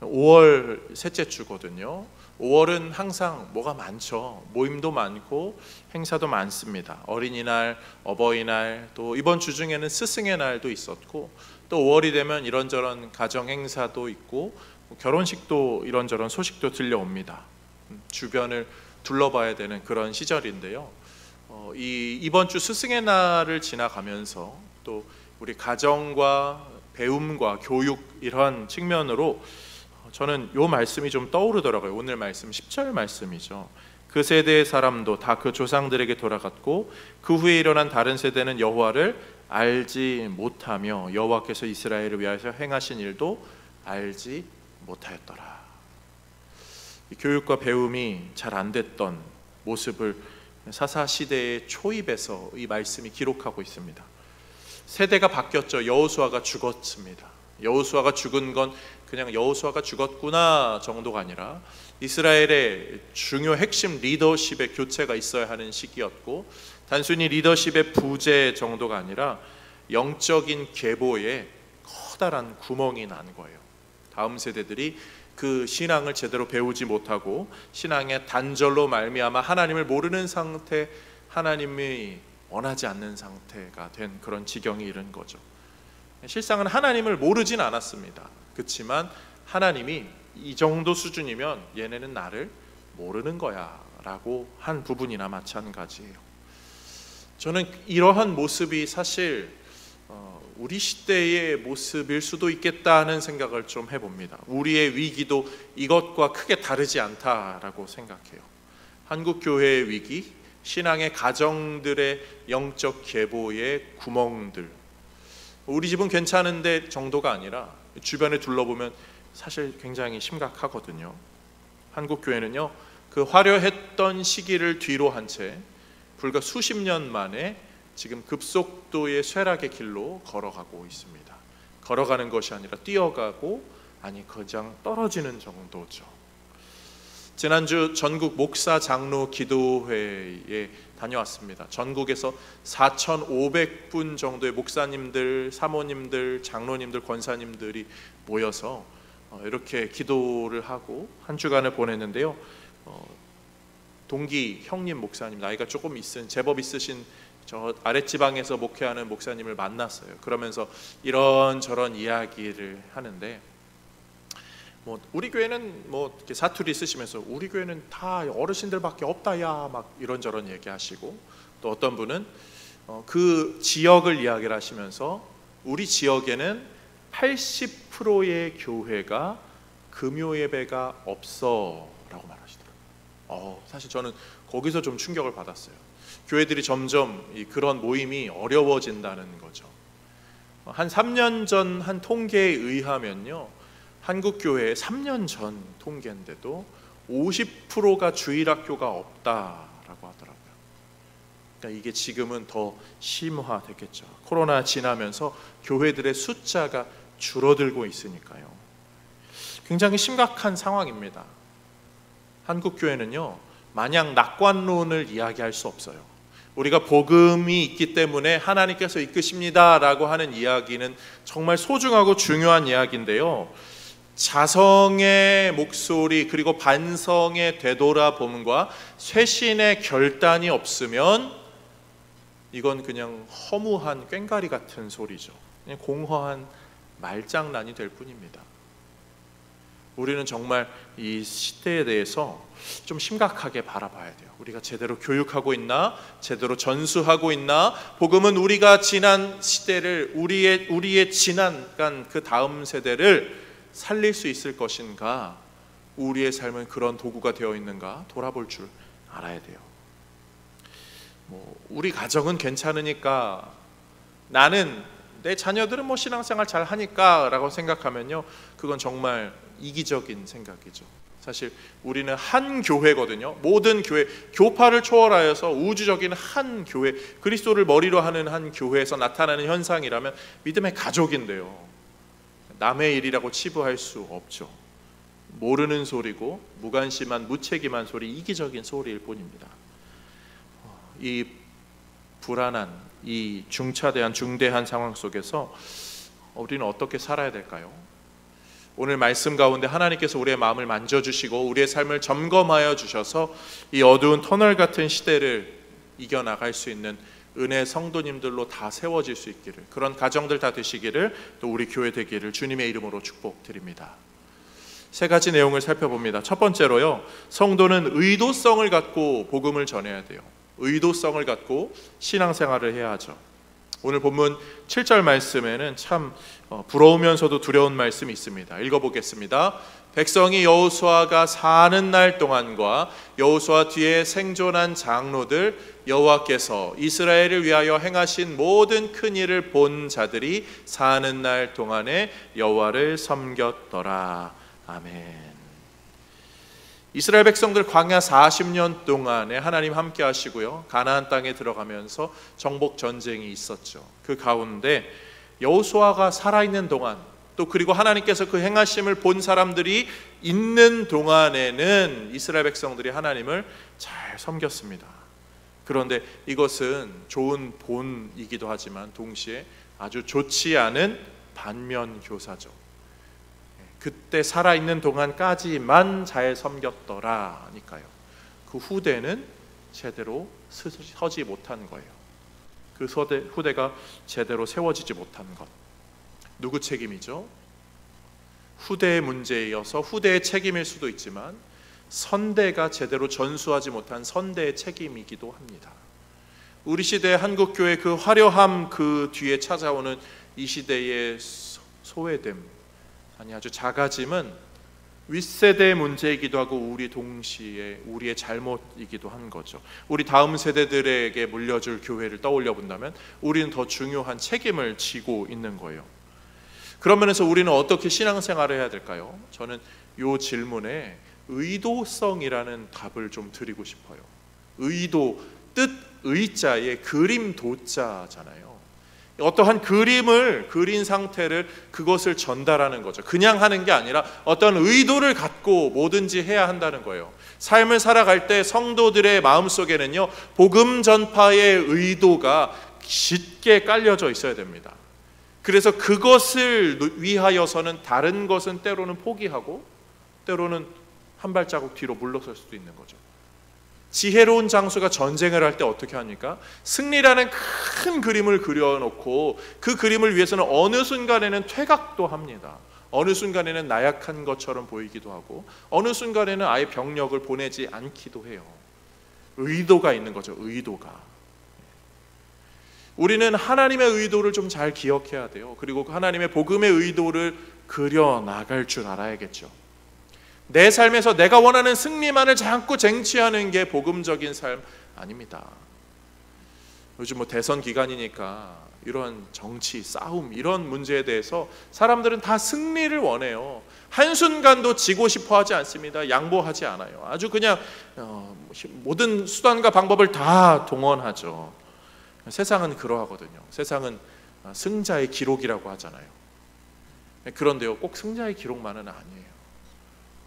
5월 셋째 주거든요. 5월은 항상 뭐가 많죠. 모임도 많고 행사도 많습니다. 어린이날, 어버이날, 또 이번 주 중에는 스승의 날도 있었고, 또 5월이 되면 이런저런 가정 행사도 있고 결혼식도 이런저런 소식도 들려옵니다. 주변을 둘러봐야 되는 그런 시절인데요. 이번 주 스승의 날을 지나가면서 또 우리 가정과 배움과 교육 이런 측면으로 저는 요 말씀이 좀 떠오르더라고요. 오늘 말씀 10절 말씀이죠. 그 세대의 사람도 다 그 조상들에게 돌아갔고 그 후에 일어난 다른 세대는 여호와를 알지 못하며 여호와께서 이스라엘을 위하여 행하신 일도 알지 못하였더라. 교육과 배움이 잘 안 됐던 모습을 사사시대의 초입에서 이 말씀이 기록하고 있습니다. 세대가 바뀌었죠. 여호수아가 죽었습니다. 여호수아가 죽은 건 그냥 여호수아가 죽었구나 정도가 아니라 이스라엘의 중요 핵심 리더십의 교체가 있어야 하는 시기였고, 단순히 리더십의 부재 정도가 아니라 영적인 계보에 커다란 구멍이 난 거예요. 다음 세대들이 그 신앙을 제대로 배우지 못하고 신앙의 단절로 말미암아 하나님을 모르는 상태, 하나님이 원하지 않는 상태가 된 그런 지경이 이른 거죠. 실상은 하나님을 모르진 않았습니다. 그렇지만 하나님이 이 정도 수준이면 얘네는 나를 모르는 거야 라고 한 부분이나 마찬가지예요. 저는 이러한 모습이 사실 우리 시대의 모습일 수도 있겠다는 생각을 좀 해봅니다. 우리의 위기도 이것과 크게 다르지 않다라고 생각해요. 한국 교회의 위기, 신앙의 가정들의 영적 계보의 구멍들, 우리 집은 괜찮은데 정도가 아니라 주변에 둘러보면 사실 굉장히 심각하거든요. 한국 교회는요, 그 화려했던 시기를 뒤로 한 채 불과 수십 년 만에 지금 급속도의 쇠락의 길로 걸어가고 있습니다. 걸어가는 것이 아니라 뛰어가고, 아니 그냥 떨어지는 정도죠. 지난주 전국 목사 장로 기도회에 다녀왔습니다. 전국에서 4,500분 정도의 목사님들, 사모님들, 장로님들, 권사님들이 모여서 이렇게 기도를 하고 한 주간을 보냈는데요. 동기 형님 목사님, 나이가 조금 있은, 제법 있으신 저 아랫지방에서 목회하는 목사님을 만났어요. 그러면서 이런저런 이야기를 하는데, 우리 교회는 이렇게 사투리 쓰시면서 우리 교회는 다 어르신들밖에 없다야 막 이런저런 얘기하시고, 또 어떤 분은 그 지역을 이야기를 하시면서 우리 지역에는 80%의 교회가 금요 예배가 없어라고 말하시더라고요. 사실 저는 거기서 좀 충격을 받았어요. 교회들이 점점 그런 모임이 어려워진다는 거죠. 한 3년 전 한 통계에 의하면요, 한국 교회의 3년 전 통계인데도 50%가 주일학교가 없다라고 하더라고요. 그러니까 이게 지금은 더 심화됐겠죠. 코로나 지나면서 교회들의 숫자가 줄어들고 있으니까요. 굉장히 심각한 상황입니다. 한국 교회는요, 마냥 낙관론을 이야기할 수 없어요. 우리가 복음이 있기 때문에 하나님께서 이끄십니다라고 하는 이야기는 정말 소중하고 중요한 이야기인데요, 자성의 목소리 그리고 반성의 되돌아봄과 쇄신의 결단이 없으면 이건 그냥 허무한 꽹과리 같은 소리죠. 그냥 공허한 말장난이 될 뿐입니다. 우리는 정말 이 시대에 대해서 좀 심각하게 바라봐야 돼요. 우리가 제대로 교육하고 있나? 제대로 전수하고 있나? 복음은 우리가 지난 시대를, 우리의 지난 그 다음 세대를 살릴 수 있을 것인가? 우리의 삶은 그런 도구가 되어 있는가? 돌아볼 줄 알아야 돼요. 우리 가정은 괜찮으니까, 나는 내 자녀들은 신앙생활 잘 하니까 라고 생각하면요, 그건 정말 이기적인 생각이죠. 사실 우리는 한 교회거든요. 모든 교회, 교파를 초월하여서 우주적인 한 교회, 그리스도를 머리로 하는 한 교회에서 나타나는 현상이라면 믿음의 가족인데요, 남의 일이라고 치부할 수 없죠. 모르는 소리고 무관심한 무책임한 소리, 이기적인 소리일 뿐입니다. 이 불안한, 이 중차대한 중대한 상황 속에서 우리는 어떻게 살아야 될까요? 오늘 말씀 가운데 하나님께서 우리의 마음을 만져주시고 우리의 삶을 점검하여 주셔서 이 어두운 터널 같은 시대를 이겨나갈 수 있는 은혜 성도님들로 다 세워질 수 있기를, 그런 가정들 다 되시기를, 또 우리 교회 되기를 주님의 이름으로 축복드립니다. 세 가지 내용을 살펴봅니다. 첫 번째로요, 성도는 의도성을 갖고 복음을 전해야 돼요. 의도성을 갖고 신앙생활을 해야 하죠. 오늘 본문 7절 말씀에는 참 부러우면서도 두려운 말씀이 있습니다. 읽어보겠습니다. 백성이 여호수아가 사는 날 동안과 여호수아 뒤에 생존한 장로들, 여호와께서 이스라엘을 위하여 행하신 모든 큰 일을 본 자들이 사는 날 동안에 여호와를 섬겼더라. 아멘. 이스라엘 백성들 광야 40년 동안에 하나님 함께 하시고요, 가나안 땅에 들어가면서 정복 전쟁이 있었죠. 그 가운데 여호수아가 살아있는 동안, 또 그리고 하나님께서 그 행하심을 본 사람들이 있는 동안에는 이스라엘 백성들이 하나님을 잘 섬겼습니다. 그런데 이것은 좋은 본이기도 하지만 동시에 아주 좋지 않은 반면 교사죠. 그때 살아있는 동안까지만 잘 섬겼더라니까요. 그 후대는 제대로 서지 못한 거예요. 그 후대가 제대로 세워지지 못한 것. 누구 책임이죠? 후대의 문제이어서 후대의 책임일 수도 있지만 선대가 제대로 전수하지 못한 선대의 책임이기도 합니다. 우리 시대의 한국교회 그 화려함 그 뒤에 찾아오는 이 시대의 소외됨, 아니 아주 작아짐은 윗세대의 문제이기도 하고 우리 동시에 우리의 잘못이기도 한 거죠. 우리 다음 세대들에게 물려줄 교회를 떠올려 본다면 우리는 더 중요한 책임을 지고 있는 거예요. 그런 면에서 우리는 어떻게 신앙생활을 해야 될까요? 저는 이 질문에 의도성이라는 답을 좀 드리고 싶어요. 의도, 뜻, 의자에 그림 도자잖아요. 어떠한 그림을 그린 상태를 그것을 전달하는 거죠. 그냥 하는 게 아니라 어떤 의도를 갖고 뭐든지 해야 한다는 거예요. 삶을 살아갈 때 성도들의 마음속에는요, 복음 전파의 의도가 짙게 깔려져 있어야 됩니다. 그래서 그것을 위하여서는 다른 것은 때로는 포기하고 때로는 한 발자국 뒤로 물러설 수도 있는 거죠. 지혜로운 장수가 전쟁을 할 때 어떻게 합니까? 승리라는 큰 그림을 그려놓고 그 그림을 위해서는 어느 순간에는 퇴각도 합니다. 어느 순간에는 나약한 것처럼 보이기도 하고 어느 순간에는 아예 병력을 보내지 않기도 해요. 의도가 있는 거죠. 의도가. 우리는 하나님의 의도를 좀 잘 기억해야 돼요. 그리고 하나님의 복음의 의도를 그려나갈 줄 알아야겠죠. 내 삶에서 내가 원하는 승리만을 자꾸 쟁취하는 게 복음적인 삶 아닙니다. 요즘 뭐 대선 기간이니까 이런 정치, 싸움 이런 문제에 대해서 사람들은 다 승리를 원해요. 한순간도 지고 싶어 하지 않습니다. 양보하지 않아요. 아주 그냥 모든 수단과 방법을 다 동원하죠. 세상은 그러하거든요. 세상은 승자의 기록이라고 하잖아요. 그런데요, 꼭 승자의 기록만은 아니에요.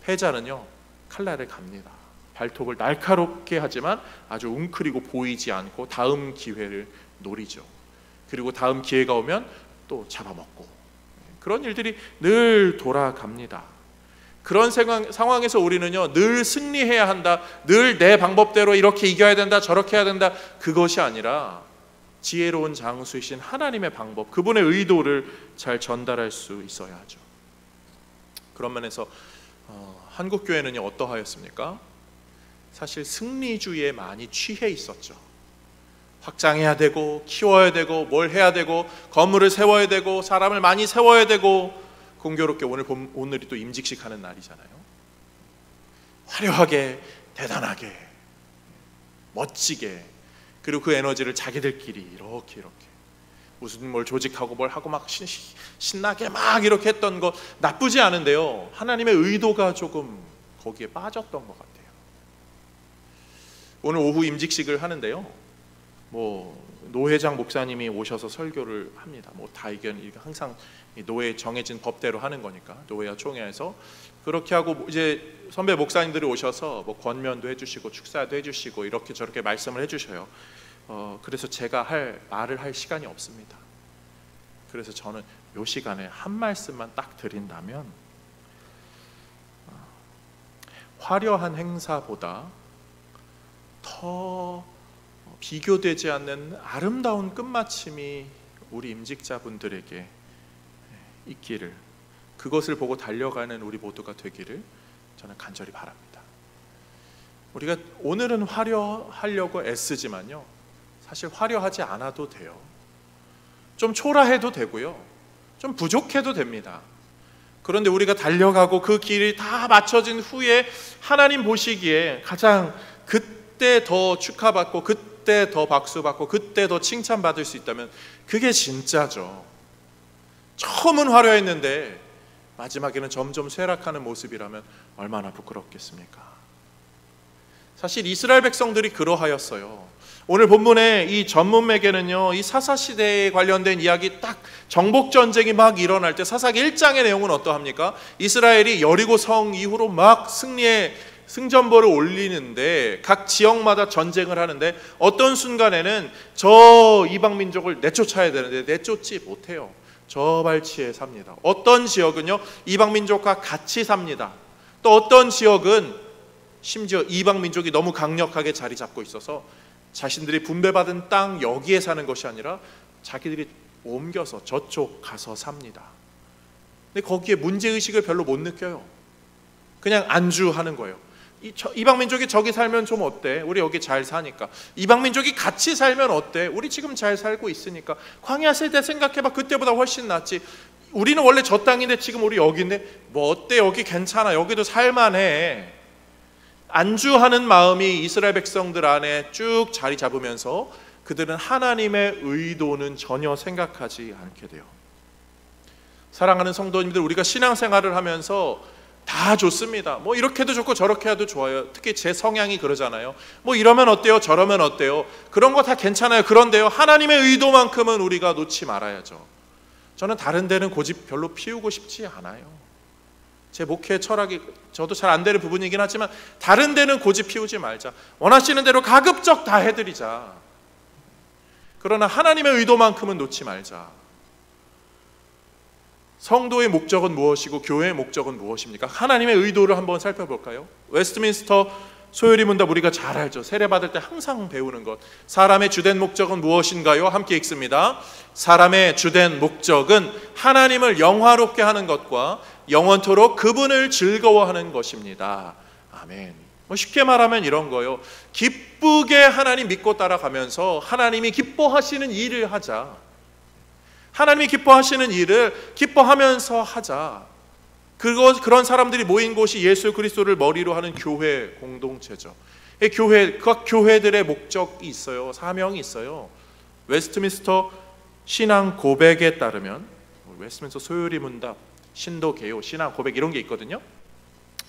패자는요, 칼날을 갑니다. 발톱을 날카롭게 하지만 아주 웅크리고 보이지 않고 다음 기회를 노리죠. 그리고 다음 기회가 오면 또 잡아먹고, 그런 일들이 늘 돌아갑니다. 그런 상황에서 우리는요, 늘 승리해야 한다, 늘 내 방법대로 이렇게 이겨야 된다, 저렇게 해야 된다, 그것이 아니라 지혜로운 장수이신 하나님의 방법, 그분의 의도를 잘 전달할 수 있어야 하죠. 그런 면에서 한국교회는요, 어떠하였습니까? 사실 승리주의에 많이 취해 있었죠. 확장해야 되고 키워야 되고 뭘 해야 되고 건물을 세워야 되고 사람을 많이 세워야 되고, 공교롭게 오늘이 또 임직식 하는 날이잖아요. 화려하게, 대단하게, 멋지게, 그리고 그 에너지를 자기들끼리 이렇게 무슨 뭘 조직하고 뭘 하고 막 신나게 막 이렇게 했던 거 나쁘지 않은데요, 하나님의 의도가 조금 거기에 빠졌던 것 같아요. 오늘 오후 임직식을 하는데요, 노회장 목사님이 오셔서 설교를 합니다. 다이게 항상 노회 정해진 법대로 하는 거니까 노회와 총회에서 그렇게 하고, 이제 선배 목사님들이 오셔서 권면도 해주시고 축사도 해주시고 이렇게 저렇게 말씀을 해주셔요. 그래서 제가 말을 할 시간이 없습니다. 그래서 저는 이 시간에 한 말씀만 딱 드린다면, 화려한 행사보다 더 비교되지 않는 아름다운 끝마침이 우리 임직자분들에게 있기를, 그것을 보고 달려가는 우리 모두가 되기를 저는 간절히 바랍니다. 우리가 오늘은 화려하려고 애쓰지만요, 사실 화려하지 않아도 돼요. 좀 초라해도 되고요, 좀 부족해도 됩니다. 그런데 우리가 달려가고 그 길이 다 맞춰진 후에 하나님 보시기에 가장 그때 더 축하받고, 그때 더 박수받고, 그때 더 칭찬받을 수 있다면 그게 진짜죠. 처음은 화려했는데 마지막에는 점점 쇠락하는 모습이라면 얼마나 부끄럽겠습니까? 사실 이스라엘 백성들이 그러하였어요. 오늘 본문의 이 전문맥에는요, 이 사사시대에 관련된 이야기, 딱 정복전쟁이 막 일어날 때 사사기 1장의 내용은 어떠합니까? 이스라엘이 여리고 성 이후로 막 승리의 승전보를 올리는데, 각 지역마다 전쟁을 하는데 어떤 순간에는 저 이방민족을 내쫓아야 되는데 내쫓지 못해요. 저 발치에 삽니다. 어떤 지역은요, 이방민족과 같이 삽니다. 또 어떤 지역은 심지어 이방민족이 너무 강력하게 자리 잡고 있어서 자신들이 분배받은 땅 여기에 사는 것이 아니라 자기들이 옮겨서 저쪽 가서 삽니다. 근데 거기에 문제의식을 별로 못 느껴요. 그냥 안주하는 거예요. 이방민족이 저기 살면 좀 어때? 우리 여기 잘 사니까. 이방민족이 같이 살면 어때? 우리 지금 잘 살고 있으니까. 광야 세대 생각해봐. 그때보다 훨씬 낫지. 우리는 원래 저 땅인데 지금 우리 여기인데 뭐 어때? 여기 괜찮아. 여기도 살만해. 안주하는 마음이 이스라엘 백성들 안에 쭉 자리 잡으면서 그들은 하나님의 의도는 전혀 생각하지 않게 돼요. 사랑하는 성도님들, 우리가 신앙생활을 하면서 다 좋습니다. 뭐 이렇게도 좋고 저렇게 해도 좋아요. 특히 제 성향이 그러잖아요. 뭐 이러면 어때요? 저러면 어때요? 그런 거 다 괜찮아요. 그런데요, 하나님의 의도만큼은 우리가 놓지 말아야죠. 저는 다른 데는 고집 별로 피우고 싶지 않아요. 제 목회 철학이 저도 잘 안 되는 부분이긴 하지만 다른 데는 고집 피우지 말자. 원하시는 대로 가급적 다 해드리자. 그러나 하나님의 의도만큼은 놓지 말자. 성도의 목적은 무엇이고 교회의 목적은 무엇입니까? 하나님의 의도를 한번 살펴볼까요? 웨스트민스터 소요리 문답 우리가 잘 알죠. 세례받을 때 항상 배우는 것. 사람의 주된 목적은 무엇인가요? 함께 읽습니다. 사람의 주된 목적은 하나님을 영화롭게 하는 것과 영원토록 그분을 즐거워하는 것입니다. 아멘. 쉽게 말하면 이런 거예요. 기쁘게 하나님 믿고 따라가면서 하나님이 기뻐하시는 일을 하자. 하나님이 기뻐하시는 일을 기뻐하면서 하자. 그런 사람들이 모인 곳이 예수 그리스도를 머리로 하는 교회 공동체죠. 각 교회들의 목적이 있어요. 사명이 있어요. 웨스트민스터 신앙 고백에 따르면, 웨스트민스터 소요리 문답, 신도 개요, 신앙 고백 이런 게 있거든요.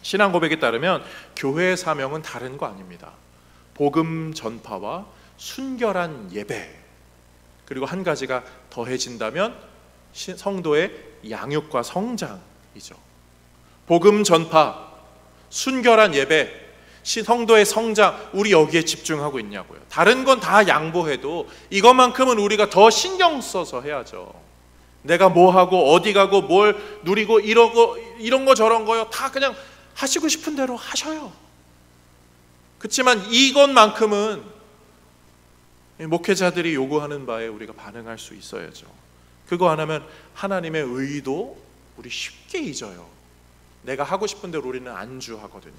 신앙 고백에 따르면 교회의 사명은 다른 거 아닙니다. 복음 전파와 순결한 예배, 그리고 한 가지가 더해진다면 성도의 양육과 성장이죠. 복음 전파, 순결한 예배, 성도의 성장, 우리 여기에 집중하고 있냐고요. 다른 건 다 양보해도 이것만큼은 우리가 더 신경 써서 해야죠. 내가 뭐 하고 어디 가고 뭘 누리고 이런 거 저런 거요, 다 그냥 하시고 싶은 대로 하셔요. 그렇지만 이것만큼은 목회자들이 요구하는 바에 우리가 반응할 수 있어야죠. 그거 안 하면 하나님의 의도 우리 쉽게 잊어요. 내가 하고 싶은 대로 우리는 안주하거든요.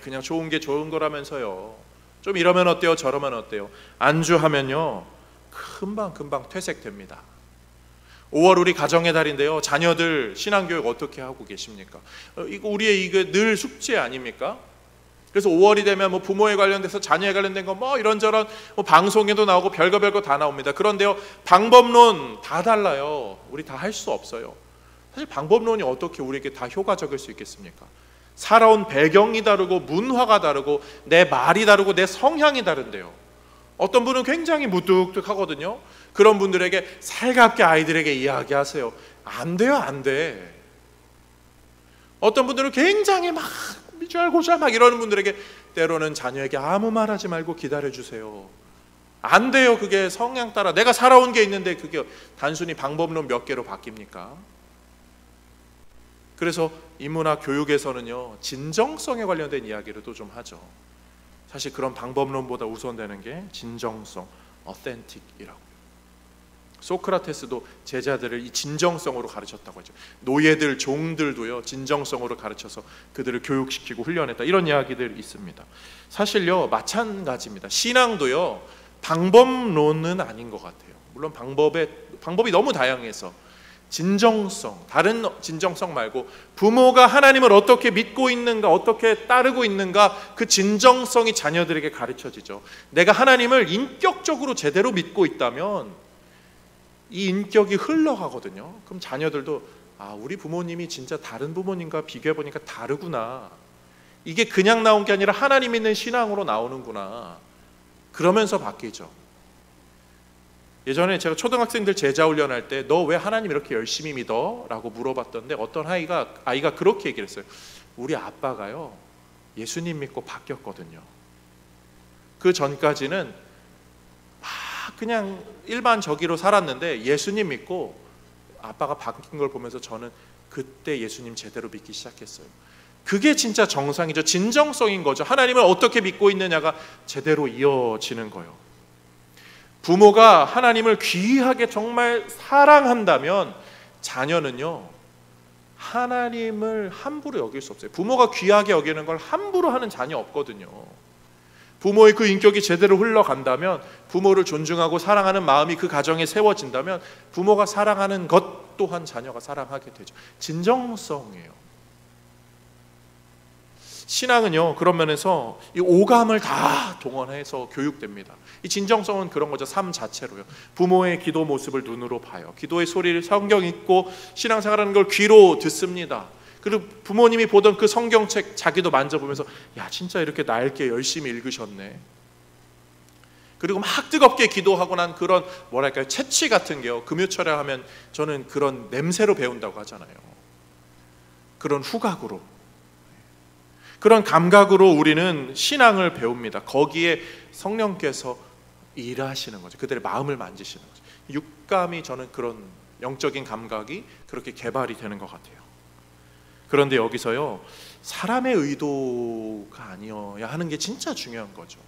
그냥 좋은 게 좋은 거라면서요. 좀 이러면 어때요? 저러면 어때요? 안주하면요, 금방 퇴색됩니다. 5월 우리 가정의 달인데요, 자녀들 신앙교육 어떻게 하고 계십니까? 이거 우리의 이게 늘 숙제 아닙니까? 그래서 5월이 되면 뭐 부모에 관련돼서 자녀에 관련된 거 뭐 이런저런 방송에도 나오고 별거 다 나옵니다. 그런데요, 방법론 다 달라요. 우리 다 할 수 없어요. 사실 방법론이 어떻게 우리에게 다 효과적일 수 있겠습니까? 살아온 배경이 다르고 문화가 다르고 내 말이 다르고 내 성향이 다른데요. 어떤 분은 굉장히 무뚝뚝하거든요. 그런 분들에게 살갑게 아이들에게 이야기하세요. 안 돼요, 안 돼. 어떤 분들은 굉장히 막 미주알고주알 막 이러는 분들에게 때로는 자녀에게 아무 말하지 말고 기다려주세요. 안 돼요. 그게 성향 따라 내가 살아온 게 있는데 그게 단순히 방법론 몇 개로 바뀝니까? 그래서 인문학 교육에서는요, 진정성에 관련된 이야기를 또 좀 하죠. 사실 그런 방법론보다 우선되는 게 진정성, authentic이라고. 소크라테스도 제자들을 이 진정성으로 가르쳤다고 하죠. 노예들, 종들도요, 진정성으로 가르쳐서 그들을 교육시키고 훈련했다, 이런 이야기들이 있습니다. 사실요, 마찬가지입니다. 신앙도요, 방법론은 아닌 것 같아요. 물론 방법이 너무 다양해서 진정성, 다른 진정성 말고 부모가 하나님을 어떻게 믿고 있는가, 어떻게 따르고 있는가, 그 진정성이 자녀들에게 가르쳐지죠. 내가 하나님을 인격적으로 제대로 믿고 있다면 이 인격이 흘러가거든요. 그럼 자녀들도 우리 부모님이 진짜 다른 부모님과 비교해보니까 다르구나, 이게 그냥 나온 게 아니라 하나님 있는 신앙으로 나오는구나, 그러면서 바뀌죠. 예전에 제가 초등학생들 제자 훈련할 때 너 왜 하나님 이렇게 열심히 믿어? 라고 물어봤던데 어떤 아이가 그렇게 얘기를 했어요. 우리 아빠가요, 예수님 믿고 바뀌었거든요. 그 전까지는 막 그냥 일반적으로 살았는데 예수님 믿고 아빠가 바뀐 걸 보면서 저는 그때 예수님 제대로 믿기 시작했어요. 그게 진짜 정상이죠. 진정성인 거죠. 하나님을 어떻게 믿고 있느냐가 제대로 이어지는 거예요. 부모가 하나님을 귀하게 정말 사랑한다면 자녀는요, 하나님을 함부로 여길 수 없어요. 부모가 귀하게 여기는 걸 함부로 하는 자녀 없거든요. 부모의 그 인격이 제대로 흘러간다면, 부모를 존중하고 사랑하는 마음이 그 가정에 세워진다면 부모가 사랑하는 것 또한 자녀가 사랑하게 되죠. 진정성이에요. 신앙은요, 그런 면에서 이 오감을 다 동원해서 교육됩니다. 이 진정성은 그런 거죠. 삶 자체로요. 부모의 기도 모습을 눈으로 봐요. 기도의 소리를 성경 읽고 신앙생활하는 걸 귀로 듣습니다. 그리고 부모님이 보던 그 성경책 자기도 만져보면서 야, 진짜 이렇게 낡게 열심히 읽으셨네. 그리고 막 뜨겁게 기도하고 난 그런 뭐랄까요, 채취 같은 게요, 금요철에 하면 저는 그런 냄새로 배운다고 하잖아요. 그런 후각으로, 그런 감각으로 우리는 신앙을 배웁니다. 거기에 성령께서 일하시는 거죠. 그들의 마음을 만지시는 거죠. 육감이, 저는 그런 영적인 감각이 그렇게 개발이 되는 것 같아요. 그런데 여기서요, 사람의 의도가 아니어야 하는 게 진짜 중요한 거죠.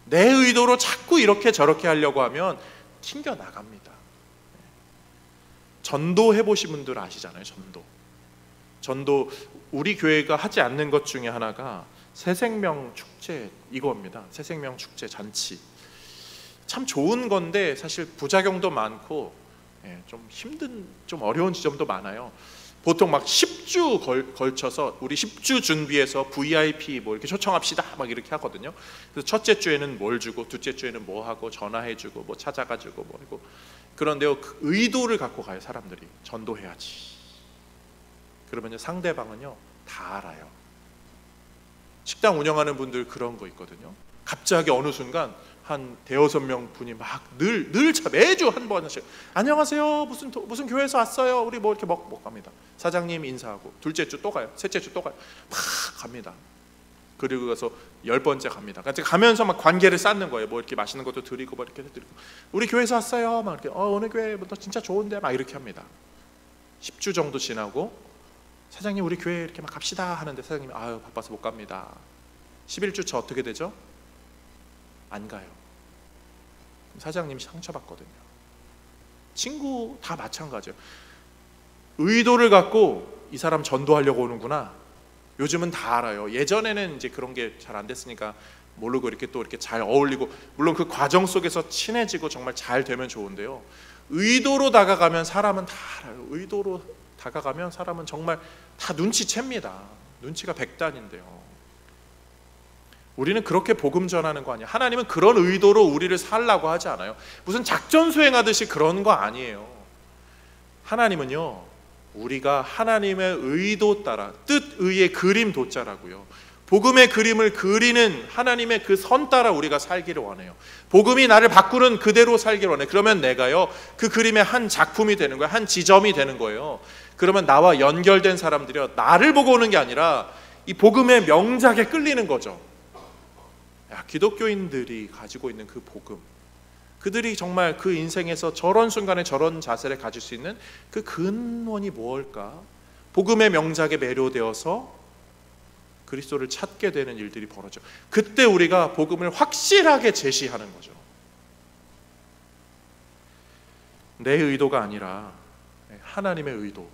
내 의도로 자꾸 이렇게 저렇게 하려고 하면 튕겨 나갑니다. 전도 해보신 분들 아시잖아요. 전도 우리 교회가 하지 않는 것 중에 하나가 새생명 축제 이겁니다. 새생명 축제 잔치. 참 좋은 건데 사실 부작용도 많고 좀 힘든, 좀 어려운 지점도 많아요. 보통 막 10주 걸쳐서 우리 10주 준비해서 VIP 뭐 이렇게 초청합시다 막 이렇게 하거든요. 그래서 첫째 주에는 뭘 주고, 둘째 주에는 뭐 하고, 전화해주고, 뭐 찾아가지고 뭐 하고. 그런데요, 그 의도를 갖고 가요. 사람들이 전도해야지. 그러면 상대방은요 다 알아요. 식당 운영하는 분들 그런 거 있거든요. 갑자기 어느 순간 한 대여섯 명 분이 막 매주 한 번씩 안녕하세요, 무슨 교회에서 왔어요, 우리 뭐 이렇게 먹 갑니다. 사장님 인사하고, 둘째 주 또 가요, 셋째 주 또 가요, 막 갑니다. 그리고 가서 10번째 갑니다. 가면서 막 관계를 쌓는 거예요. 뭐 이렇게 맛있는 것도 드리고 뭐 이렇게 드리고, 우리 교회에서 왔어요, 막 이렇게 어느 교회 너 진짜 좋은데 막 이렇게 합니다. 10주 정도 지나고 사장님 우리 교회 이렇게 막 갑시다 하는데 사장님이 아유 바빠서 못 갑니다. 11주차 어떻게 되죠? 안 가요. 사장님이 상처받거든요. 친구 다 마찬가지예요. 의도를 갖고 이 사람 전도하려고 오는구나. 요즘은 다 알아요. 예전에는 이제 그런 게 잘 안 됐으니까 모르고 이렇게 또 이렇게 잘 어울리고, 물론 그 과정 속에서 친해지고 정말 잘 되면 좋은데요, 의도로 다가가면 사람은 다 알아요. 의도로 다가가면 사람은 정말 다 눈치챕니다. 눈치가 백단인데요. 우리는 그렇게 복음 전하는 거 아니에요. 하나님은 그런 의도로 우리를 살라고 하지 않아요. 무슨 작전 수행하듯이 그런 거 아니에요. 하나님은요, 우리가 하나님의 의도 따라, 뜻의의 그림 도자라고요, 복음의 그림을 그리는 하나님의 그 선 따라 우리가 살기를 원해요. 복음이 나를 바꾸는 그대로 살기를 원해요. 그러면 내가요 그 그림의 한 작품이 되는 거예요. 한 지점이 되는 거예요. 그러면 나와 연결된 사람들이요, 나를 보고 오는 게 아니라 이 복음의 명작에 끌리는 거죠. 야, 기독교인들이 가지고 있는 그 복음, 그들이 정말 그 인생에서 저런 순간에 저런 자세를 가질 수 있는 그 근원이 무엇일까? 복음의 명작에 매료되어서 그리스도를 찾게 되는 일들이 벌어져. 그때 우리가 복음을 확실하게 제시하는 거죠. 내 의도가 아니라 하나님의 의도,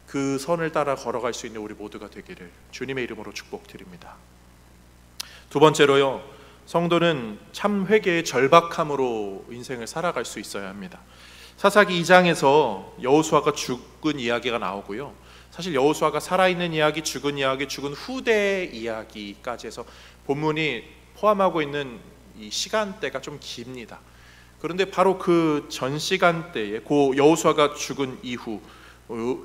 그 선을 따라 걸어갈 수 있는 우리 모두가 되기를 주님의 이름으로 축복드립니다. 두 번째로요, 성도는 참 회개의 절박함으로 인생을 살아갈 수 있어야 합니다. 사사기 2장에서 여호수아가 죽은 이야기가 나오고요, 사실 여호수아가 살아있는 이야기, 죽은 이야기, 죽은 후대의 이야기까지 해서 본문이 포함하고 있는 이 시간대가 좀 깁니다. 그런데 바로 그 전 시간대에 고 여호수아가 죽은 이후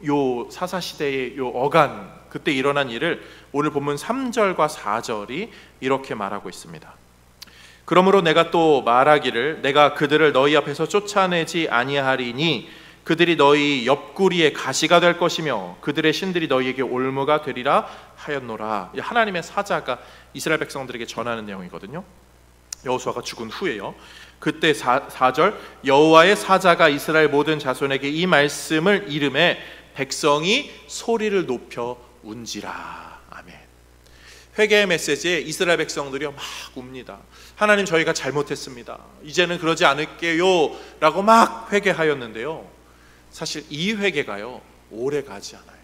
요 사사 시대의 요 어간, 그때 일어난 일을 오늘 본문 3절과 4절이 이렇게 말하고 있습니다. 그러므로 내가 또 말하기를 내가 그들을 너희 앞에서 쫓아내지 아니하리니 그들이 너희 옆구리에 가시가 될 것이며 그들의 신들이 너희에게 올무가 되리라 하였노라. 하나님의 사자가 이스라엘 백성들에게 전하는 내용이거든요. 여호수아가 죽은 후에요. 그때 4절 여호와의 사자가 이스라엘 모든 자손에게 이 말씀을 이르매 백성이 소리를 높여 운지라. 아멘. 회개의 메시지에 이스라엘 백성들이 막 웁니다. 하나님, 저희가 잘못했습니다. 이제는 그러지 않을게요 라고 막 회개하였는데요, 사실 이 회개가요 오래 가지 않아요.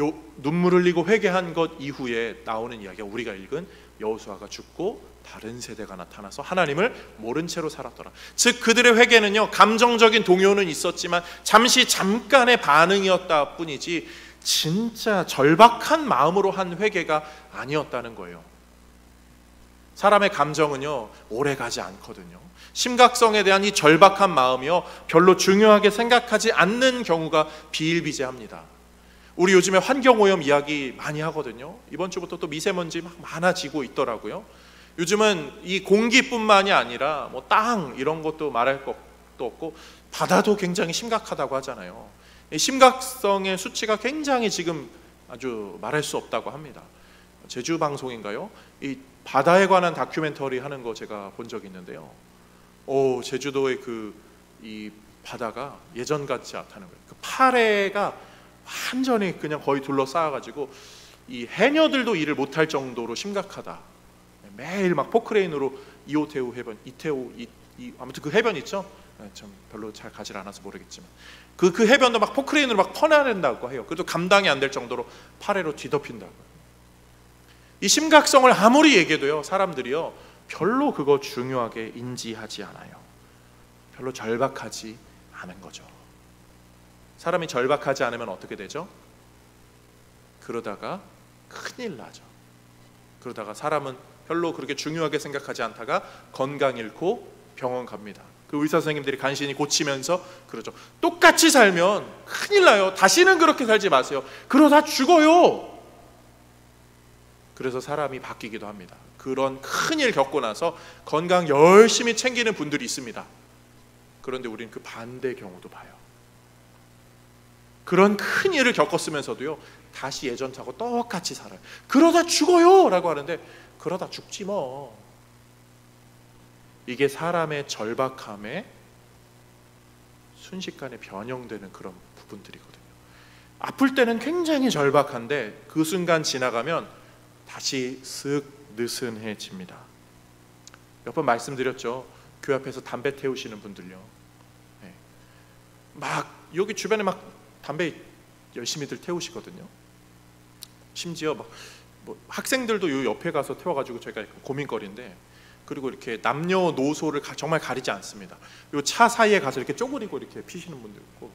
요 눈물 흘리고 회개한 것 이후에 나오는 이야기가 우리가 읽은 여호수아가 죽고 다른 세대가 나타나서 하나님을 모른 채로 살았더라. 즉 그들의 회개는요, 감정적인 동요는 있었지만 잠깐의 반응이었다 뿐이지 진짜 절박한 마음으로 한 회개가 아니었다는 거예요. 사람의 감정은요 오래 가지 않거든요. 심각성에 대한 이 절박한 마음이요 별로 중요하게 생각하지 않는 경우가 비일비재합니다. 우리 요즘에 환경오염 이야기 많이 하거든요. 이번 주부터 또 미세먼지 막 많아지고 있더라고요. 요즘은 이 공기뿐만이 아니라 뭐 땅 이런 것도 말할 것도 없고 바다도 굉장히 심각하다고 하잖아요. 이 심각성의 수치가 굉장히 지금 아주 말할 수 없다고 합니다. 제주 방송인가요? 이 바다에 관한 다큐멘터리 하는 거 제가 본 적이 있는데요. 제주도의 이 바다가 예전 같지 않다는 거예요. 그 파래가 완전히 그냥 거의 둘러싸여가지고 이 해녀들도 일을 못할 정도로 심각하다. 매일 막 포크레인으로 이오테우 해변, 아무튼 그 해변 있죠? 참 별로 잘 가질 않아서 모르겠지만 그 해변도 막 포크레인으로 막 퍼내낸다고 해요. 그래도 감당이 안 될 정도로 파래로 뒤덮인다고. 이 심각성을 아무리 얘기해도요 사람들이요 별로 그거 중요하게 인지하지 않아요. 별로 절박하지 않은 거죠. 사람이 절박하지 않으면 어떻게 되죠? 그러다가 큰일 나죠. 그러다가 사람은 별로 그렇게 중요하게 생각하지 않다가 건강 잃고 병원 갑니다. 그 의사 선생님들이 간신히 고치면서 그러죠. 똑같이 살면 큰일 나요. 다시는 그렇게 살지 마세요. 그러다 죽어요. 그래서 사람이 바뀌기도 합니다. 그런 큰일 겪고 나서 건강 열심히 챙기는 분들이 있습니다. 그런데 우리는 그 반대 경우도 봐요. 그런 큰 일을 겪었으면서도요 다시 예전하고 똑같이 살아요. 그러다 죽어요 라고 하는데 그러다 죽지 뭐. 이게 사람의 절박함에 순식간에 변형되는 그런 부분들이거든요. 아플 때는 굉장히 절박한데 그 순간 지나가면 다시 쓱 느슨해집니다. 몇 번 말씀드렸죠. 교회 앞에서 담배 태우시는 분들요, 막 여기 주변에 막 담배 열심히들 태우시거든요. 심지어 뭐 학생들도 요 옆에 가서 태워가지고 저희가 고민거리인데, 그리고 이렇게 남녀노소를 정말 가리지 않습니다. 요 차 사이에 가서 이렇게 쪼그리고 이렇게 피시는 분도 있고.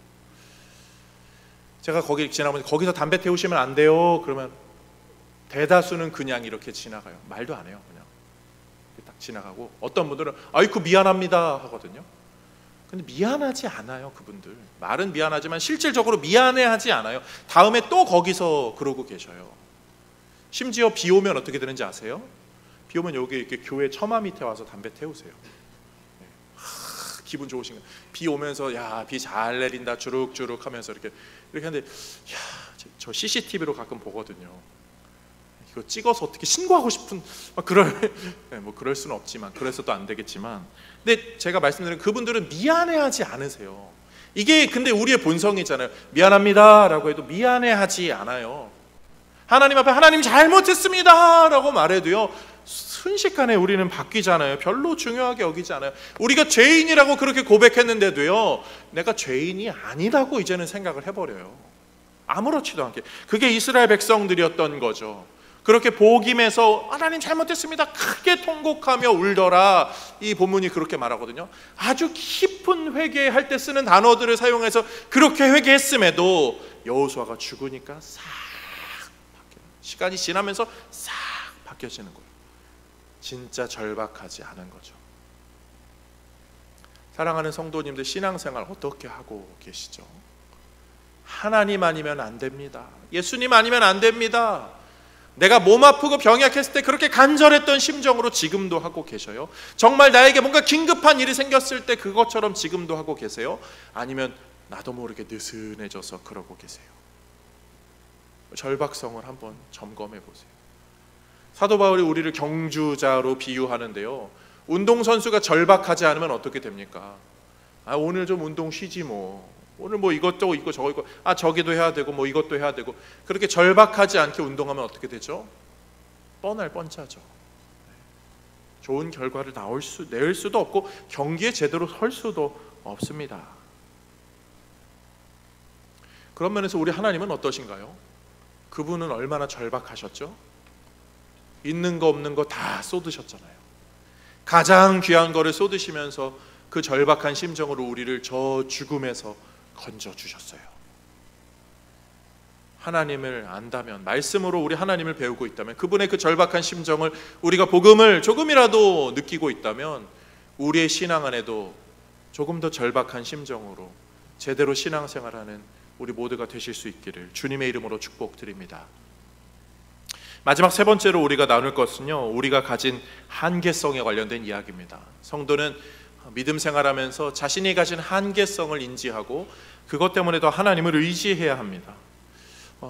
제가 거기 지나면 거기서 담배 태우시면 안 돼요 그러면 대다수는 그냥 이렇게 지나가요. 말도 안 해요. 그냥 딱 지나가고, 어떤 분들은 아이쿠 미안합니다 하거든요. 근데 미안하지 않아요. 그분들 말은 미안하지만 실질적으로 미안해하지 않아요. 다음에 또 거기서 그러고 계셔요. 심지어 비 오면 어떻게 되는지 아세요? 비 오면 여기 이렇게 교회 처마 밑에 와서 담배 태우세요. 기분 좋으신가요? 비 오면서 야, 비 잘 내린다 주룩주룩 하면서 이렇게 하는데, 야, 저 CCTV로 가끔 보거든요. 이거 찍어서 어떻게 신고하고 싶은 그럴 수는 없지만, 그래서 또 안 되겠지만, 근데 제가 말씀드린 그분들은 미안해하지 않으세요. 이게 근데 우리의 본성이잖아요. 미안합니다라고 해도 미안해하지 않아요. 하나님 앞에 하나님 잘못했습니다라고 말해도요, 순식간에 우리는 바뀌잖아요. 별로 중요하게 여기지 않아요. 우리가 죄인이라고 그렇게 고백했는데도요, 내가 죄인이 아니라고 이제는 생각을 해버려요. 아무렇지도 않게. 그게 이스라엘 백성들이었던 거죠. 그렇게 복임해서 하나님 잘못했습니다 크게 통곡하며 울더라, 이 본문이 그렇게 말하거든요. 아주 깊은 회개할 때 쓰는 단어들을 사용해서 그렇게 회개했음에도 여호수아가 죽으니까 싹 바뀌어요. 시간이 지나면서 싹 바뀌어지는 거예요. 진짜 절박하지 않은 거죠. 사랑하는 성도님들, 신앙생활 어떻게 하고 계시죠? 하나님 아니면 안 됩니다. 예수님 아니면 안 됩니다. 내가 몸 아프고 병약했을 때 그렇게 간절했던 심정으로 지금도 하고 계셔요? 정말 나에게 뭔가 긴급한 일이 생겼을 때 그것처럼 지금도 하고 계세요? 아니면 나도 모르게 느슨해져서 그러고 계세요? 절박성을 한번 점검해 보세요. 사도 바울이 우리를 경주자로 비유하는데요, 운동선수가 절박하지 않으면 어떻게 됩니까? 오늘 좀 운동 쉬지 뭐, 오늘 뭐 이것도 있고 저거 있고, 저기도 해야 되고 뭐 이것도 해야 되고, 그렇게 절박하지 않게 운동하면 어떻게 되죠? 뻔할 뻔짜죠. 좋은 결과를 낼 수도 없고 경기에 제대로 설 수도 없습니다. 그런 면에서 우리 하나님은 어떠신가요? 그분은 얼마나 절박하셨죠? 있는 거 없는 거 다 쏟으셨잖아요. 가장 귀한 거를 쏟으시면서 그 절박한 심정으로 우리를 저 죽음에서 건져주셨어요. 하나님을 안다면, 말씀으로 우리 하나님을 배우고 있다면, 그분의 그 절박한 심정을, 우리가 복음을 조금이라도 느끼고 있다면 우리의 신앙 안에도 조금 더 절박한 심정으로 제대로 신앙생활하는 우리 모두가 되실 수 있기를 주님의 이름으로 축복드립니다. 마지막 세 번째로 우리가 나눌 것은요, 우리가 가진 한계성에 관련된 이야기입니다. 성도는 믿음 생활하면서 자신이 가진 한계성을 인지하고 그것 때문에 더 하나님을 의지해야 합니다.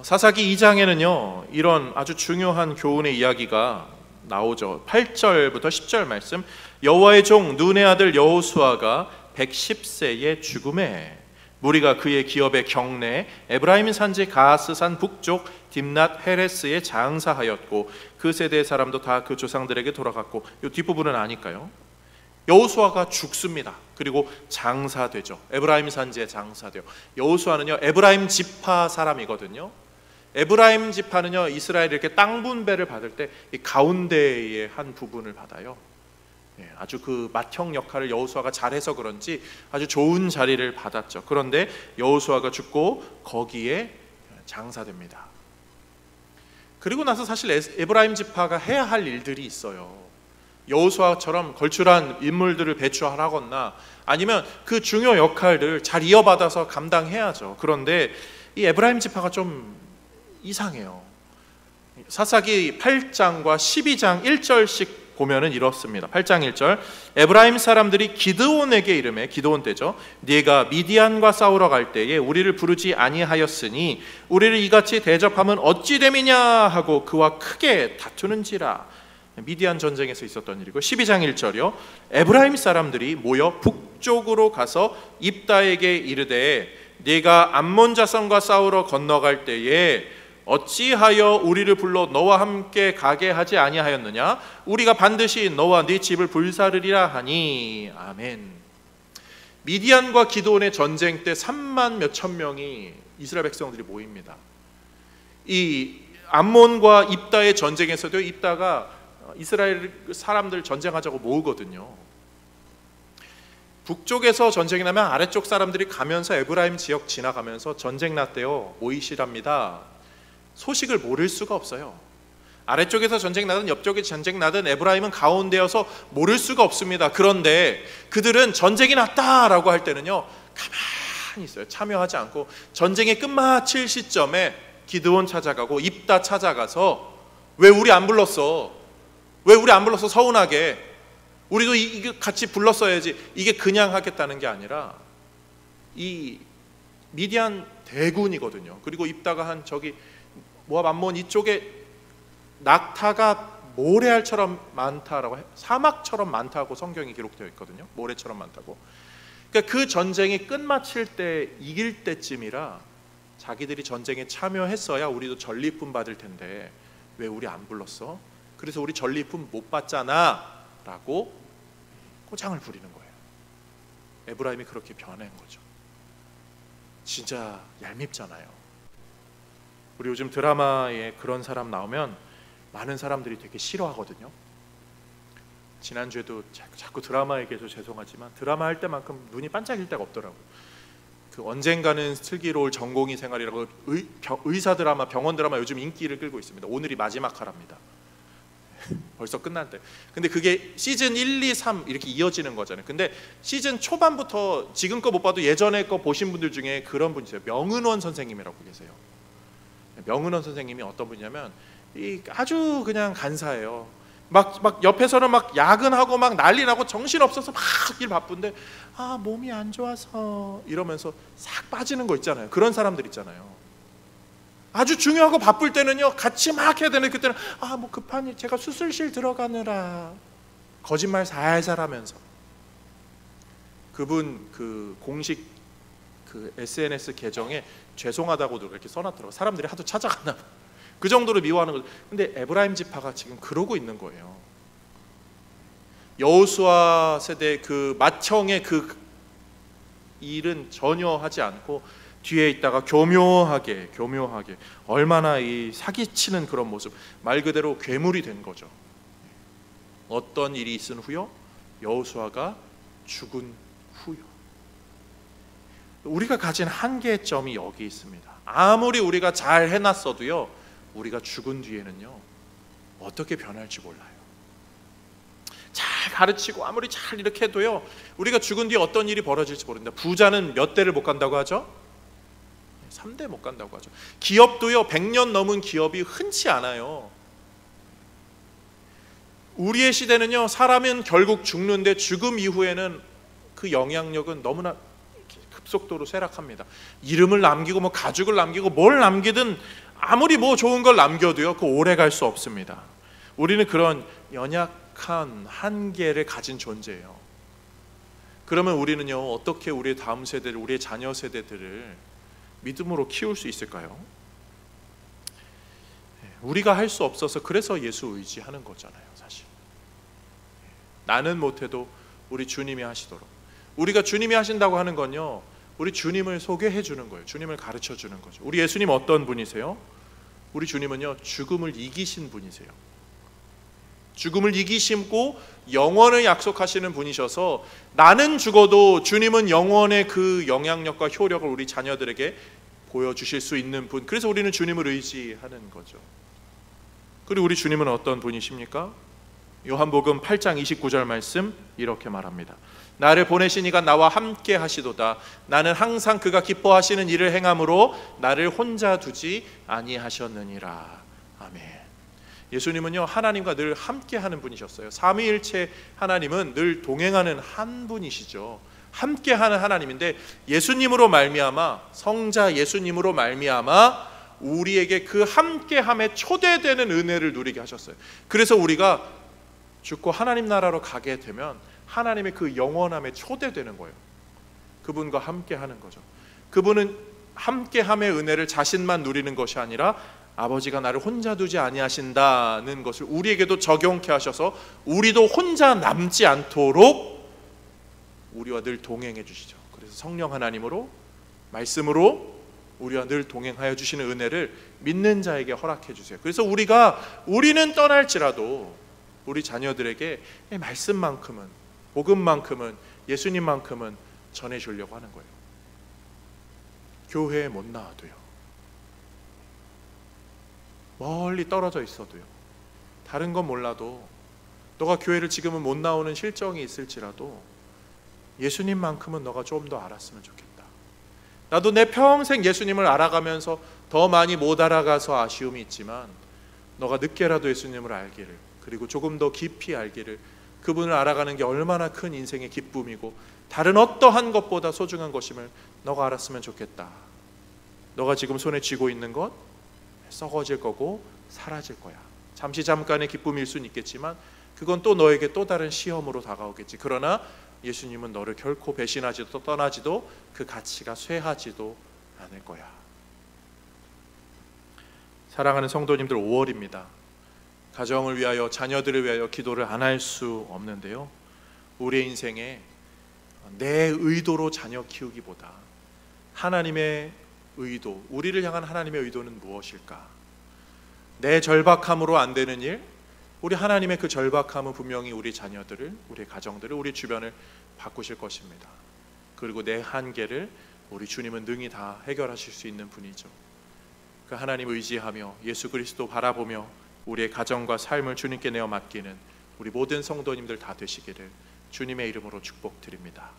사사기 2장에는요 이런 아주 중요한 교훈의 이야기가 나오죠. 8절부터 10절 말씀. 여호와의 종 눈의 아들 여호수아가 110세에 죽음에 무리가 그의 기업의 경내 에브라임 산지 가스산 북쪽 딥낫 헤레스에 장사하였고 그 세대의 사람도 다 그 조상들에게 돌아갔고, 이 뒷부분은 아니까요. 여호수아가 죽습니다. 그리고 장사되죠. 에브라임 산지에 장사돼요. 여호수아는요 에브라임 지파 사람이거든요. 에브라임 지파는요 이스라엘이 이렇게 땅 분배를 받을 때 이 가운데의 한 부분을 받아요. 아주 그 맏형 역할을 여호수아가 잘해서 그런지 아주 좋은 자리를 받았죠. 그런데 여호수아가 죽고 거기에 장사됩니다. 그리고 나서 사실 에브라임 지파가 해야 할 일들이 있어요. 여호수아처럼 걸출한 인물들을 배출하거나 아니면 그 중요 역할을 잘 이어받아서 감당해야죠. 그런데 이 에브라임 지파가 좀 이상해요. 사사기 8장과 12장 1절씩 보면은 이렇습니다. 8장 1절. 에브라임 사람들이 기드온에게 이르매, 기드온 때죠, 네가 미디안과 싸우러 갈 때에 우리를 부르지 아니하였으니 우리를 이같이 대접하면 어찌 됨이냐 하고 그와 크게 다투는지라. 미디안 전쟁에서 있었던 일이고, 12장 1절이요. 에브라임 사람들이 모여 북쪽으로 가서 입다에게 이르되 네가 암몬 자손과 싸우러 건너갈 때에 어찌하여 우리를 불러 너와 함께 가게 하지 아니하였느냐? 우리가 반드시 너와 네 집을 불사르리라 하니. 아멘. 미디안과 기드온의 전쟁 때 3만 몇천 명이 이스라엘 백성들이 모입니다. 이 암몬과 입다의 전쟁에서도 입다가 이스라엘 사람들 전쟁하자고 모으거든요. 북쪽에서 전쟁이 나면 아래쪽 사람들이 가면서 에브라임 지역 지나가면서 전쟁 났대요 모이시랍니다. 소식을 모를 수가 없어요. 아래쪽에서 전쟁 나든 옆쪽에 전쟁 나든 에브라임은 가운데여서 모를 수가 없습니다. 그런데 그들은 전쟁이 났다라고 할 때는요 가만히 있어요. 참여하지 않고 전쟁이 끝마칠 시점에 기드온 찾아가고 입다 찾아가서 왜 우리 안 불렀어? 왜 우리 안 불러서 서운하게? 우리도 이게 같이 불렀어야지. 이게 그냥 하겠다는 게 아니라 이 미디안 대군이거든요. 그리고 입다가 한 저기 모압 암몬 이쪽에 낙타가 모래알처럼 많다라고, 사막처럼 많다고 성경이 기록되어 있거든요. 모래처럼 많다고. 그러니까 그 전쟁이 끝마칠 때, 이길 때쯤이라 자기들이 전쟁에 참여했어야 우리도 전리품 받을 텐데 왜 우리 안 불렀어? 그래서 우리 전리품 못 받잖아 라고 꼬장을 부리는 거예요. 에브라임이 그렇게 변한 거죠. 진짜 얄밉잖아요. 우리 요즘 드라마에 그런 사람 나오면 많은 사람들이 되게 싫어하거든요. 지난주에도 자꾸 드라마 얘기해서 죄송하지만 드라마 할 때만큼 눈이 반짝일 때가 없더라고요. 그 언젠가는 슬기로울 전공의 생활이라고 의사 드라마, 병원 드라마 요즘 인기를 끌고 있습니다. 오늘이 마지막 화랍니다. 벌써 끝날 때. 근데 그게 시즌 1, 2, 3 이렇게 이어지는 거잖아요. 근데 시즌 초반부터 지금 거 못 봐도 예전에 거 보신 분들 중에 그런 분 있어요. 명은원 선생님이라고 계세요. 명은원 선생님이 어떤 분이냐면 아주 그냥 간사해요. 막 옆에서는 막 야근하고 막 난리 나고 정신 없어서 막 일 바쁜데 몸이 안 좋아서 이러면서 싹 빠지는 거 있잖아요. 그런 사람들 있잖아요. 아주 중요하고 바쁠 때는요 같이 막 해야 되는데 그때는 뭐 급한 일, 제가 수술실 들어가느라 거짓말 살살 하면서. 그분 그 공식 그 SNS 계정에 죄송하다고도 이렇게 써놨더라고요. 사람들이 하도 찾아갔나 봐. 그 정도로 미워하는 거죠. 근데 에브라임 지파가 지금 그러고 있는 거예요. 여호수아 세대 그 맏형의 그 일은 전혀 하지 않고 뒤에 있다가 교묘하게 얼마나 이 사기치는 그런 모습, 말 그대로 괴물이 된 거죠. 어떤 일이 있은 후요? 여호수아가 죽은 후요. 우리가 가진 한계점이 여기 있습니다. 아무리 우리가 잘 해놨어도요, 우리가 죽은 뒤에는요 어떻게 변할지 몰라요. 잘 가르치고 아무리 잘 이렇게 해도요, 우리가 죽은 뒤에 어떤 일이 벌어질지 모른다. 부자는 몇 대를 못 간다고 하죠? 3대 못 간다고 하죠. 기업도요 100년 넘은 기업이 흔치 않아요. 우리의 시대는요, 사람은 결국 죽는데 죽음 이후에는 그 영향력은 너무나 급속도로 쇠락합니다. 이름을 남기고 뭐 가죽을 남기고 뭘 남기든 아무리 뭐 좋은 걸 남겨도요 그 오래 갈 수 없습니다. 우리는 그런 연약한 한계를 가진 존재예요. 그러면 우리는요 어떻게 우리의 다음 세대를, 우리의 자녀 세대들을 믿음으로 키울 수 있을까요? 우리가 할 수 없어서 그래서 예수 의지하는 거잖아요. 사실 나는 못해도 우리 주님이 하시도록. 우리가 주님이 하신다고 하는 건요, 우리 주님을 소개해 주는 거예요. 주님을 가르쳐 주는 거죠. 우리 예수님 어떤 분이세요? 우리 주님은요 죽음을 이기신 분이세요. 죽음을 이기시고 영원을 약속하시는 분이셔서 나는 죽어도 주님은 영원의 그 영향력과 효력을 우리 자녀들에게 보여주실 수 있는 분. 그래서 우리는 주님을 의지하는 거죠. 그리고 우리 주님은 어떤 분이십니까? 요한복음 8장 29절 말씀 이렇게 말합니다. 나를 보내신 이가 나와 함께 하시도다. 나는 항상 그가 기뻐하시는 일을 행함으로 나를 혼자 두지 아니하셨느니라. 아멘. 예수님은요 하나님과 늘 함께하는 분이셨어요. 삼위일체 하나님은 늘 동행하는 한 분이시죠. 함께하는 하나님인데 예수님으로 말미암아, 성자 예수님으로 말미암아 우리에게 그 함께함에 초대되는 은혜를 누리게 하셨어요. 그래서 우리가 죽고 하나님 나라로 가게 되면 하나님의 그 영원함에 초대되는 거예요. 그분과 함께하는 거죠. 그분은 함께함의 은혜를 자신만 누리는 것이 아니라 아버지가 나를 혼자 두지 아니하신다는 것을 우리에게도 적용케 하셔서 우리도 혼자 남지 않도록 우리와 늘 동행해 주시죠. 그래서 성령 하나님으로, 말씀으로 우리와 늘 동행하여 주시는 은혜를 믿는 자에게 허락해 주세요. 그래서 우리는 떠날지라도 우리 자녀들에게 말씀만큼은, 복음만큼은, 예수님만큼은 전해주려고 하는 거예요. 교회에 못 나와도요, 멀리 떨어져 있어도요, 다른 건 몰라도 너가 교회를 지금은 못 나오는 실정이 있을지라도 예수님만큼은 너가 좀 더 알았으면 좋겠다. 나도 내 평생 예수님을 알아가면서 더 많이 못 알아가서 아쉬움이 있지만 너가 늦게라도 예수님을 알기를, 그리고 조금 더 깊이 알기를, 그분을 알아가는 게 얼마나 큰 인생의 기쁨이고 다른 어떠한 것보다 소중한 것임을 너가 알았으면 좋겠다. 너가 지금 손에 쥐고 있는 것 썩어질 거고 사라질 거야. 잠깐의 기쁨일 수는 있겠지만 그건 또 너에게 또 다른 시험으로 다가오겠지. 그러나 예수님은 너를 결코 배신하지도 떠나지도 그 가치가 쇠하지도 않을 거야. 사랑하는 성도님들, 5월입니다. 가정을 위하여, 자녀들을 위하여 기도를 안 할 수 없는데요, 우리의 인생에 내 의도로 자녀 키우기보다 하나님의 의도, 우리를 향한 하나님의 의도는 무엇일까? 내 절박함으로 안 되는 일, 우리 하나님의 그 절박함은 분명히 우리 자녀들을, 우리 가정들을, 우리 주변을 바꾸실 것입니다. 그리고 내 한계를 우리 주님은 능히 다 해결하실 수 있는 분이죠. 그 하나님 의지하며 예수 그리스도 바라보며 우리의 가정과 삶을 주님께 내어 맡기는 우리 모든 성도님들 다 되시기를 주님의 이름으로 축복드립니다.